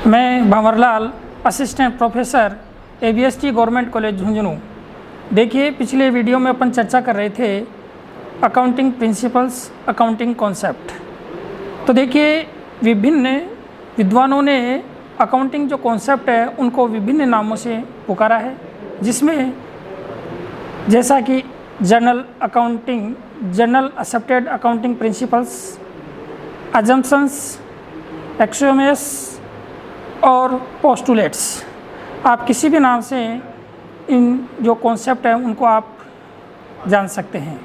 मैं Bhanwarlal assistant professor ABST government college Jhunjhunu. देखिए, पिछले वीडियो में अपन चर्चा कर रहे थे अकाउंटिंग प्रिंसिपल्स, अकाउंटिंग कॉन्सेप्ट। तो देखिए, विभिन्न विद्वानों ने अकाउंटिंग जो कॉन्सेप्ट है उनको विभिन्न नामों से पुकारा है, जिसमें जैसा कि general accounting, general accepted accounting principles, assumptions, axioms और पोस्टुलेट्स। आप किसी भी नाम से इन जो कॉन्सेप्ट हैं उनको आप जान सकते हैं।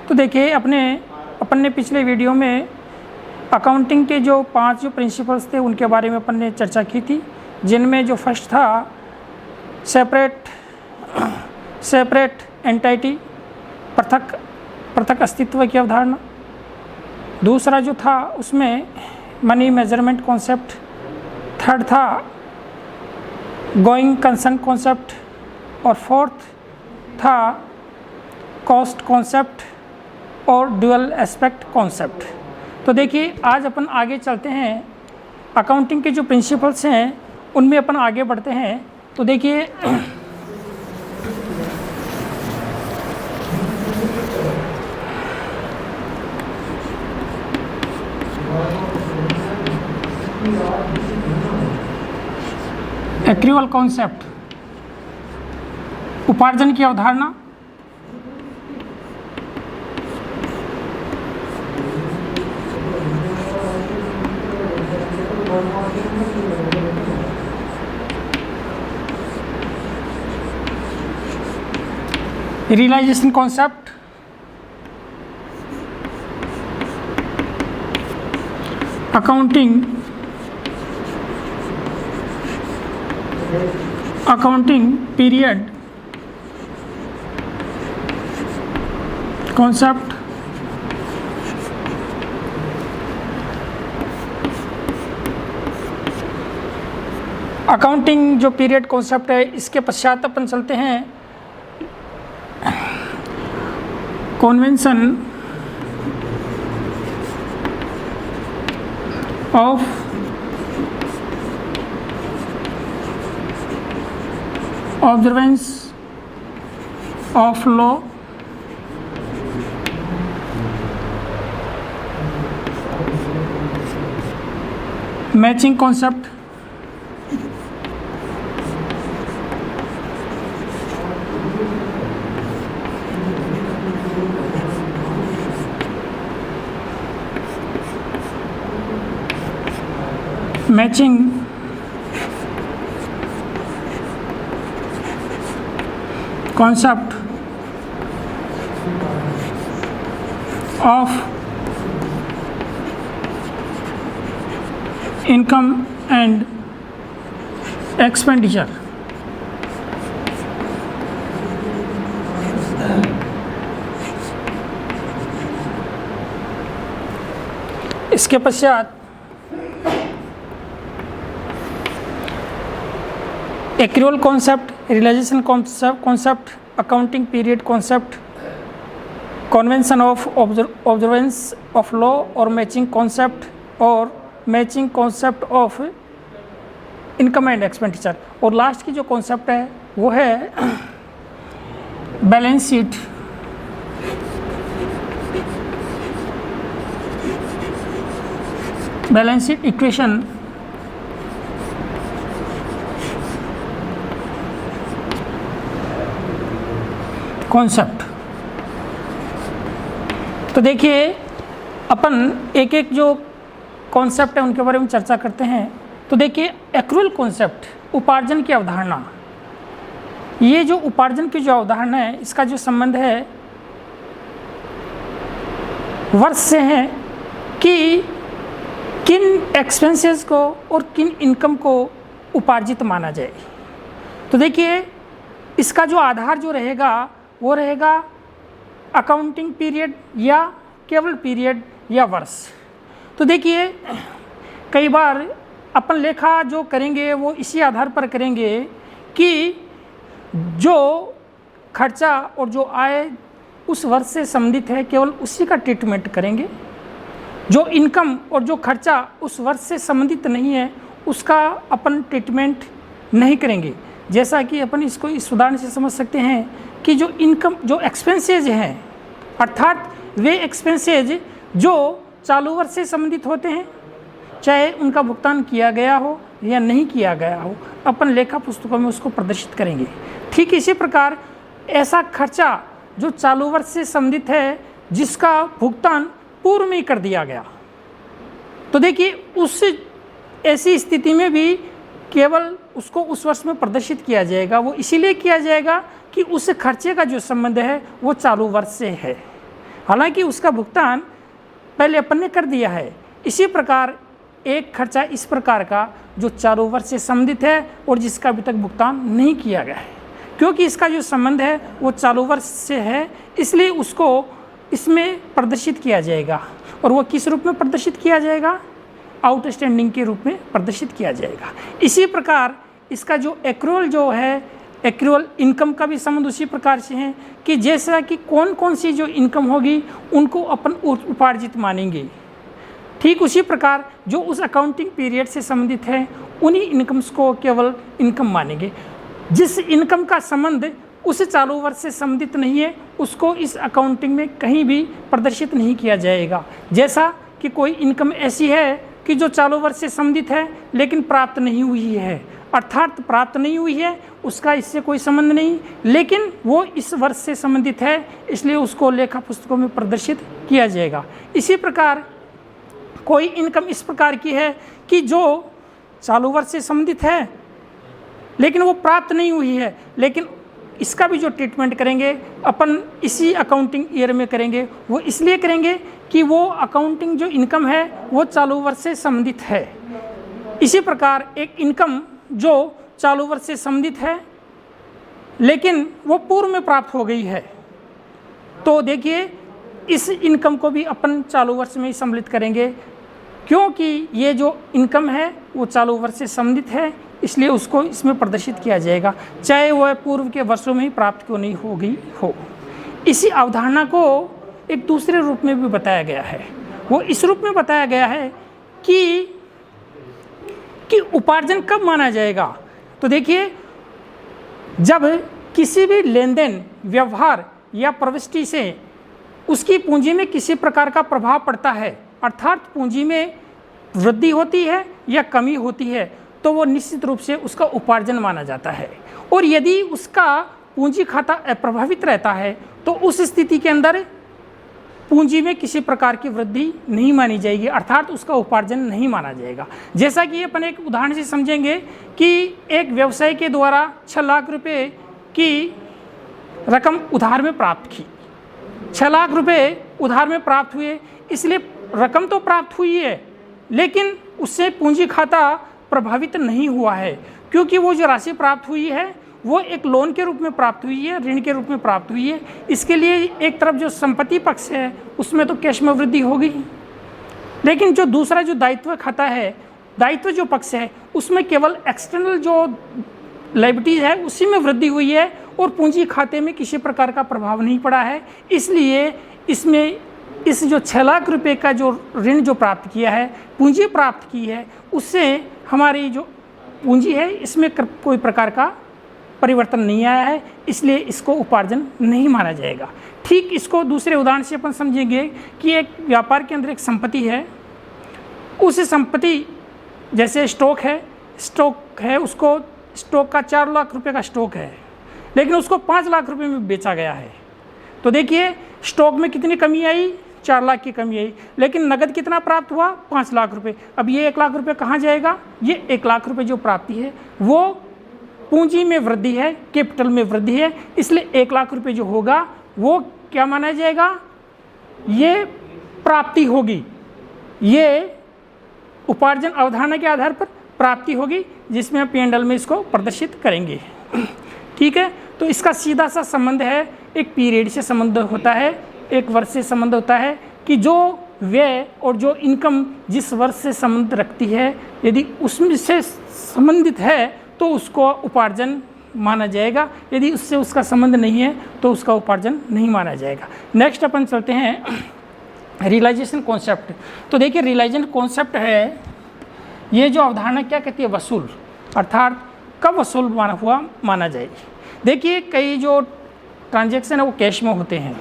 तो देखिए, अपन ने पिछले वीडियो में अकाउंटिंग के जो 5 जो प्रिंसिपल्स थे उनके बारे में अपन ने चर्चा की थी, जिनमें जो फर्स्ट था सेपरेट एंटिटी, पृथक अस्तित्व की अवधारणा। दूसरा जो था उसमें मनी मेजरमेंट कॉन्सेप्ट। थर्ड था गोइंग कंसर्न कॉन्सेप्ट और फोर्थ था कॉस्ट कॉन्सेप्ट और ड्यूअल एस्पेक्ट कॉन्सेप्ट। तो देखिए, आज अपन आगे चलते हैं, अकाउंटिंग के जो प्रिंसिपल्स हैं उनमें अपन आगे बढ़ते हैं। तो देखिए, एक्रूअल कॉन्सेप्ट, उपार्जन की अवधारणा। Realisation concept, accounting period concept, accounting जो पीरियड कॉन्सेप्ट है, इसके पश्चात अपन चलते हैं convention of observance of law, matching concept, matching concept of income and expenditure। इसके पश्चात accrual concept, realisation concept, accounting period concept, convention of observance of law और मैचिंग कॉन्सेप्ट और matching concept of income and expenditure. और last की जो concept है वो है बैलेंस शीट, इक्वेशन कॉन्सेप्ट। तो देखिए, अपन एक एक जो कॉन्सेप्ट है उनके बारे में चर्चा करते हैं। तो देखिए, एक्रूअल कॉन्सेप्ट, उपार्जन की अवधारणा। ये जो उपार्जन की जो अवधारणा है, इसका जो संबंध है वर्ष से है कि किन एक्सपेंसेस को और किन इनकम को उपार्जित माना जाए। तो देखिए, इसका जो आधार जो रहेगा वो रहेगा अकाउंटिंग पीरियड या केवल पीरियड या वर्ष। तो देखिए, कई बार अपन लेखा जो करेंगे वो इसी आधार पर करेंगे कि जो खर्चा और जो आय उस वर्ष से संबंधित है केवल उसी का ट्रीटमेंट करेंगे। जो इनकम और जो खर्चा उस वर्ष से संबंधित नहीं है उसका अपन ट्रीटमेंट नहीं करेंगे। जैसा कि अपन इसको इस उदाहरण से समझ सकते हैं कि जो इनकम जो एक्सपेंसेज हैं, अर्थात वे एक्सपेंसेज जो चालू वर्ष से संबंधित होते हैं, चाहे उनका भुगतान किया गया हो या नहीं किया गया हो, अपन लेखा पुस्तकों में उसको प्रदर्शित करेंगे। ठीक इसी प्रकार ऐसा खर्चा जो चालू वर्ष से संबंधित है जिसका भुगतान पूर्व में ही कर दिया गया, तो देखिए उस ऐसी स्थिति में भी केवल उसको उस वर्ष में प्रदर्शित किया जाएगा। वो इसीलिए किया जाएगा कि उस खर्चे का जो संबंध है वो चालू वर्ष से है, हालांकि उसका भुगतान पहले अपन ने कर दिया है। इसी प्रकार एक खर्चा इस प्रकार का जो चालू वर्ष से संबंधित है और जिसका अभी तक भुगतान नहीं किया गया है, क्योंकि इसका जो संबंध है वो चालू वर्ष से है, इसलिए उसको इसमें प्रदर्शित किया जाएगा। और वो किस रूप में प्रदर्शित किया जाएगा? आउटस्टैंडिंग के रूप में प्रदर्शित किया जाएगा। इसी प्रकार इसका जो एक्रूअल जो है, एक्रूअल इनकम का भी संबंध उसी प्रकार से है कि जैसा कि कौन कौन सी जो इनकम होगी उनको अपन उपार्जित मानेंगे, ठीक उसी प्रकार जो उस अकाउंटिंग पीरियड से संबंधित है उन्हीं इनकम्स को केवल इनकम मानेंगे। जिस इनकम का संबंध उस चालू वर्ष से संबंधित नहीं है उसको इस अकाउंटिंग में कहीं भी प्रदर्शित नहीं किया जाएगा। जैसा कि कोई इनकम ऐसी है कि जो चालू वर्ष से संबंधित है लेकिन प्राप्त नहीं हुई है, अर्थात प्राप्त नहीं हुई है, उसका इससे कोई संबंध नहीं, लेकिन वो इस वर्ष से संबंधित है, इसलिए उसको लेखा पुस्तकों में प्रदर्शित किया जाएगा। इसी प्रकार कोई इनकम इस प्रकार की है कि जो चालू वर्ष से संबंधित है लेकिन वो प्राप्त नहीं हुई है, लेकिन इसका भी जो ट्रीटमेंट करेंगे अपन इसी अकाउंटिंग ईयर में करेंगे। वो इसलिए करेंगे कि वो अकाउंटिंग जो इनकम है वो चालू वर्ष से संबंधित है। इसी प्रकार एक इनकम जो चालू वर्ष से संबंधित है लेकिन वो पूर्व में प्राप्त हो गई है, तो देखिए इस इनकम को भी अपन चालू वर्ष में ही सम्मिलित करेंगे, क्योंकि ये जो इनकम है वो चालू वर्ष से संबंधित है, इसलिए उसको इसमें प्रदर्शित किया जाएगा, चाहे वह पूर्व के वर्षों में ही प्राप्त क्यों नहीं हो गई हो। इसी अवधारणा को एक दूसरे रूप में भी बताया गया है। वो इस रूप में बताया गया है कि उपार्जन कब माना जाएगा। तो देखिए जब किसी भी लेन देन, व्यवहार या प्रविष्टि से उसकी पूंजी में किसी प्रकार का प्रभाव पड़ता है, अर्थात पूंजी में वृद्धि होती है या कमी होती है, तो वो निश्चित रूप से उसका उपार्जन माना जाता है। और यदि उसका पूंजी खाता अप्रभावित रहता है तो उस स्थिति के अंदर पूंजी में किसी प्रकार की वृद्धि नहीं मानी जाएगी, अर्थात उसका उपार्जन नहीं माना जाएगा। जैसा कि अपन एक उदाहरण से समझेंगे कि एक व्यवसाय के द्वारा 6 लाख रुपए की रकम उधार में प्राप्त की, 6 लाख रुपए उधार में प्राप्त हुए, इसलिए रकम तो प्राप्त हुई है लेकिन उससे पूंजी खाता प्रभावित नहीं हुआ है, क्योंकि वो जो राशि प्राप्त हुई है वो एक लोन के रूप में प्राप्त हुई है, ऋण के रूप में प्राप्त हुई है। इसके लिए एक तरफ जो संपत्ति पक्ष है उसमें तो कैश में वृद्धि होगी, लेकिन जो दूसरा जो दायित्व खाता है, दायित्व जो पक्ष है, उसमें केवल एक्सटर्नल जो लायबिलिटीज है उसी में वृद्धि हुई है और पूंजी खाते में किसी प्रकार का प्रभाव नहीं पड़ा है। इसलिए इसमें इस जो 6 लाख रुपए का जो ऋण जो प्राप्त किया है, पूंजी प्राप्त की है, उससे हमारी जो पूंजी है इसमें कोई प्रकार का परिवर्तन नहीं आया है, इसलिए इसको उपार्जन नहीं माना जाएगा। ठीक इसको दूसरे उदाहरण से अपन समझेंगे कि एक व्यापार के अंदर एक संपत्ति है, उस संपत्ति जैसे स्टॉक है, उसको स्टॉक का 4 लाख रुपए का स्टॉक है लेकिन उसको 5 लाख रुपए में बेचा गया है। तो देखिए स्टॉक में कितनी कमी आई, 4 लाख की कमी आई, लेकिन नगद कितना प्राप्त हुआ, 5 लाख रुपए। अब ये 1 लाख रुपए कहाँ जाएगा? ये 1 लाख रुपए जो प्राप्ति है वो पूंजी में वृद्धि है, कैपिटल में वृद्धि है, इसलिए 1 लाख रुपए जो होगा वो क्या माना जाएगा? ये प्राप्ति होगी, ये उपार्जन अवधारणा के आधार पर प्राप्ति होगी, जिसमें हम P&L में इसको प्रदर्शित करेंगे। ठीक है, तो इसका सीधा सा संबंध है, एक पीरियड से संबंध होता है, एक वर्ष से संबंध होता है कि जो व्यय और जो इनकम जिस वर्ष से संबंध रखती है, यदि उसमें से संबंधित है तो उसको उपार्जन माना जाएगा, यदि उससे उसका संबंध नहीं है तो उसका उपार्जन नहीं माना जाएगा। नेक्स्ट अपन चलते हैं रियलाइजेशन कॉन्सेप्ट। तो देखिए रियलाइजेशन कॉन्सेप्ट है ये जो अवधारणा क्या कहती है, वसूल, अर्थात कब वसूल माना जाए। देखिए कई जो ट्रांजैक्शन है वो कैश में होते हैं,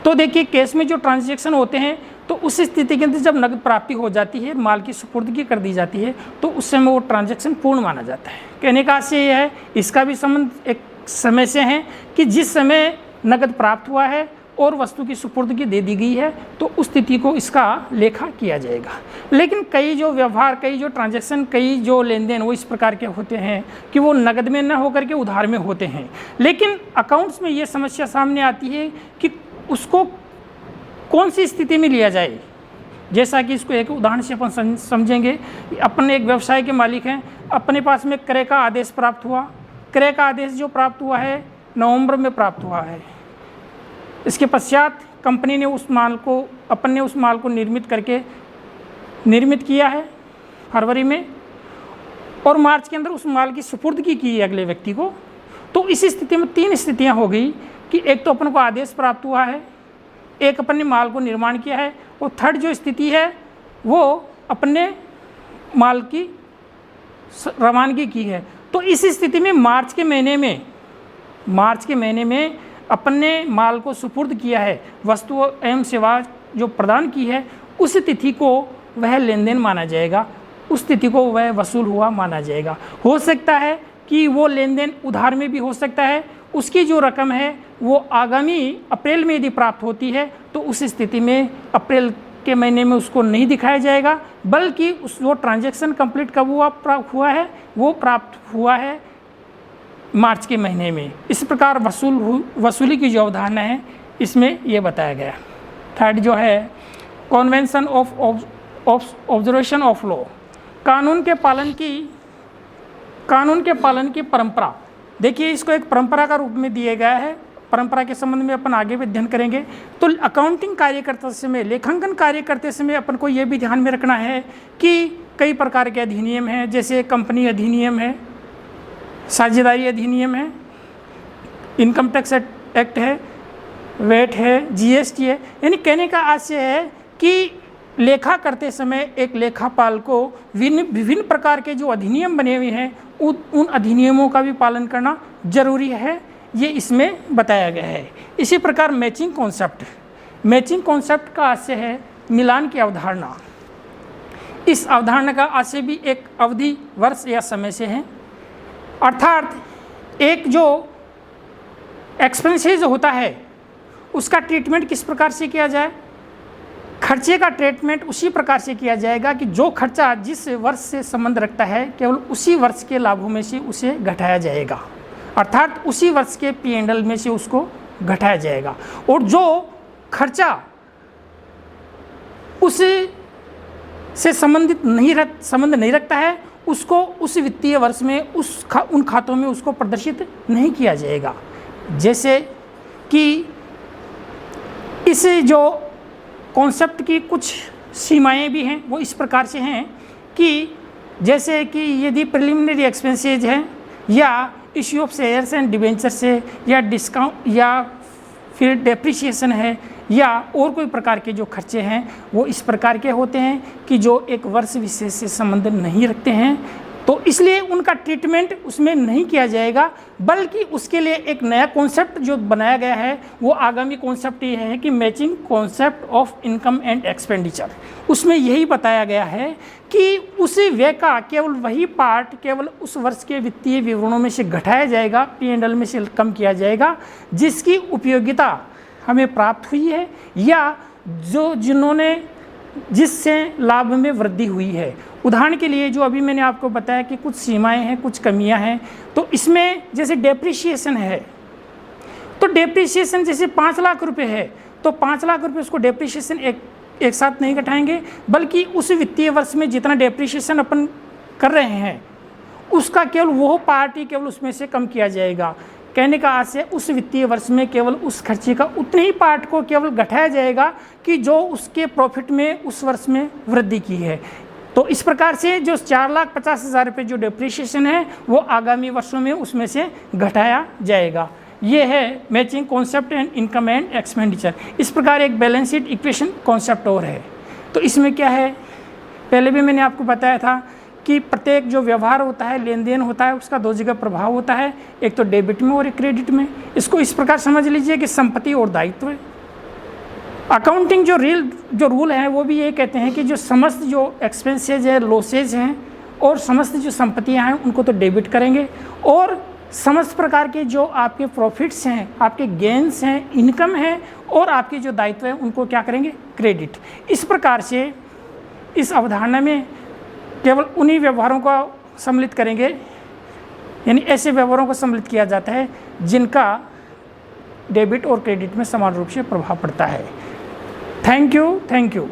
तो देखिए कैश में जो ट्रांजैक्शन होते हैं तो उस स्थिति के अंदर जब नकद प्राप्ति हो जाती है, माल की सुपुर्दगी कर दी जाती है, तो उस समय वो ट्रांजैक्शन पूर्ण माना जाता है। कहने का आशय यह है, इसका भी संबंध एक समय से है कि जिस समय नकद प्राप्त हुआ है और वस्तु की सुपुर्दगी दे दी गई है तो उस स्थिति को इसका लेखा किया जाएगा। लेकिन कई जो व्यवहार, कई जो ट्रांजैक्शन, कई जो लेन देन वो इस प्रकार के होते हैं कि वो नकद में न होकर के उधार में होते हैं। लेकिन अकाउंट्स में ये समस्या सामने आती है कि उसको कौन सी स्थिति में लिया जाए। जैसा कि इसको एक उदाहरण से अपन समझेंगे। अपन एक व्यवसाय के मालिक हैं, अपने पास में क्रय का आदेश प्राप्त हुआ। क्रय का आदेश जो प्राप्त हुआ है नवंबर में प्राप्त हुआ है। इसके पश्चात कंपनी ने उस माल को, अपन ने उस माल को निर्मित किया है फरवरी में, और मार्च के अंदर उस माल की सुपुर्दगी की है अगले व्यक्ति को। तो इस स्थिति में 3 स्थितियां हो गई कि एक तो अपन को आदेश प्राप्त हुआ है, एक अपन ने माल को निर्माण किया है, और थर्ड जो स्थिति है वो अपने माल की रवानगी की है। तो इस स्थिति में मार्च के महीने में अपन ने माल को सुपुर्द किया है, वस्तु एवं सेवा जो प्रदान की है, उस तिथि को वह लेन देन माना जाएगा, उस तिथि को वह वसूल हुआ माना जाएगा। हो सकता है कि वो लेन देन उधार में भी हो सकता है, उसकी जो रकम है वो आगामी अप्रैल में यदि प्राप्त होती है तो उस स्थिति में अप्रैल के महीने में उसको नहीं दिखाया जाएगा, बल्कि वो ट्रांजैक्शन कंप्लीट कब प्राप्त हुआ है मार्च के महीने में। इस प्रकार वसूली की जो अवधारणा है इसमें ये बताया गया। थर्ड जो है convention of observation of law, कानून के पालन की परंपरा। देखिए इसको एक परंपरा का रूप में दिया गया है। परंपरा के संबंध में अपन आगे भी अध्ययन करेंगे। तो अकाउंटिंग कार्य करते समय, लेखांकन कार्य करते समय अपन को ये भी ध्यान में रखना है कि कई प्रकार के अधिनियम हैं, जैसे कंपनी अधिनियम है, साझेदारी अधिनियम है, इनकम टैक्स एक्ट है, वेट है, जीएसटी है। यानी कहने का आशय है कि लेखा करते समय एक लेखापाल को विभिन्न प्रकार के जो अधिनियम बने हुए हैं उन अधिनियमों का भी पालन करना जरूरी है, ये इसमें बताया गया है। इसी प्रकार मैचिंग कॉन्सेप्ट का आशय है मिलान की अवधारणा। इस अवधारणा का आशय भी एक अवधि, वर्ष या समय से है। अर्थात एक जो एक्सपेंसेस होता है उसका ट्रीटमेंट किस प्रकार से किया जाए, खर्चे का ट्रीटमेंट उसी प्रकार से किया जाएगा कि जो खर्चा जिस वर्ष से संबंध रखता है केवल उसी वर्ष के लाभों में से उसे घटाया जाएगा, अर्थात उसी वर्ष के P&L में से उसको घटाया जाएगा। और जो खर्चा उस से संबंध नहीं रखता है उसको उस वित्तीय वर्ष में उन खातों में उसको प्रदर्शित नहीं किया जाएगा। जैसे कि इस जो कॉन्सेप्ट की कुछ सीमाएं भी हैं वो इस प्रकार से हैं कि जैसे कि यदि प्रिलिमिनरी एक्सपेंसेज है या issue of shares and debentures है या डिस्काउंट या फिर डेप्रिसिएशन है या और कोई प्रकार के जो खर्चे हैं वो इस प्रकार के होते हैं कि जो एक वर्ष विशेष से संबंध नहीं रखते हैं, तो इसलिए उनका ट्रीटमेंट उसमें नहीं किया जाएगा, बल्कि उसके लिए एक नया कॉन्सेप्ट जो बनाया गया है वो आगामी कॉन्सेप्ट ये है कि matching concept of income and expenditure. उसमें यही बताया गया है कि उसी व्यय का केवल वही पार्ट केवल उस वर्ष के वित्तीय विवरणों में से घटाया जाएगा, P&L में से कम किया जाएगा, जिसकी उपयोगिता हमें प्राप्त हुई है या जिससे लाभ में वृद्धि हुई है। उदाहरण के लिए जो अभी मैंने आपको बताया कि कुछ सीमाएं हैं, कुछ कमियां हैं, तो इसमें जैसे डेप्रिसिएशन है, तो डेप्रिसिएशन जैसे 5 लाख रुपए है तो 5 लाख रुपए उसको डेप्रिसिएशन एक साथ नहीं घटाएंगे, बल्कि उस वित्तीय वर्ष में जितना डेप्रिसिएशन अपन कर रहे हैं उसका केवल वो पार्ट ही केवल उसमें से कम किया जाएगा। कहने का आशय उस वित्तीय वर्ष में केवल उस खर्चे का उतने ही पार्ट को केवल घटाया जाएगा कि जो उसके प्रॉफिट में उस वर्ष में वृद्धि की है। तो इस प्रकार से जो 4,50,000 रुपये जो डेप्रिसिएशन है वो आगामी वर्षों में उसमें से घटाया जाएगा। ये है matching concept and income and expenditure. इस प्रकार एक बैलेंस शीट इक्वेशन कॉन्सेप्ट और है। तो इसमें क्या है, पहले भी मैंने आपको बताया था कि प्रत्येक जो व्यवहार होता है, लेन देन होता है, उसका दो जगह प्रभाव होता है, एक तो डेबिट में और एक क्रेडिट में। इसको इस प्रकार समझ लीजिए कि संपत्ति और दायित्व है। अकाउंटिंग जो रूल है वो भी ये कहते हैं कि जो समस्त जो एक्सपेंसेज है, लॉसेज हैं और समस्त जो संपत्तियां हैं उनको तो डेबिट करेंगे, और समस्त प्रकार के जो आपके प्रॉफिट्स हैं, आपके गेन्स हैं, इनकम है और आपके जो दायित्व हैं उनको क्या करेंगे, क्रेडिट। इस प्रकार से इस अवधारणा में केवल उन्हीं व्यवहारों को सम्मिलित करेंगे, यानी ऐसे व्यवहारों को सम्मिलित किया जाता है जिनका डेबिट और क्रेडिट में समान रूप से प्रभाव पड़ता है। Thank you.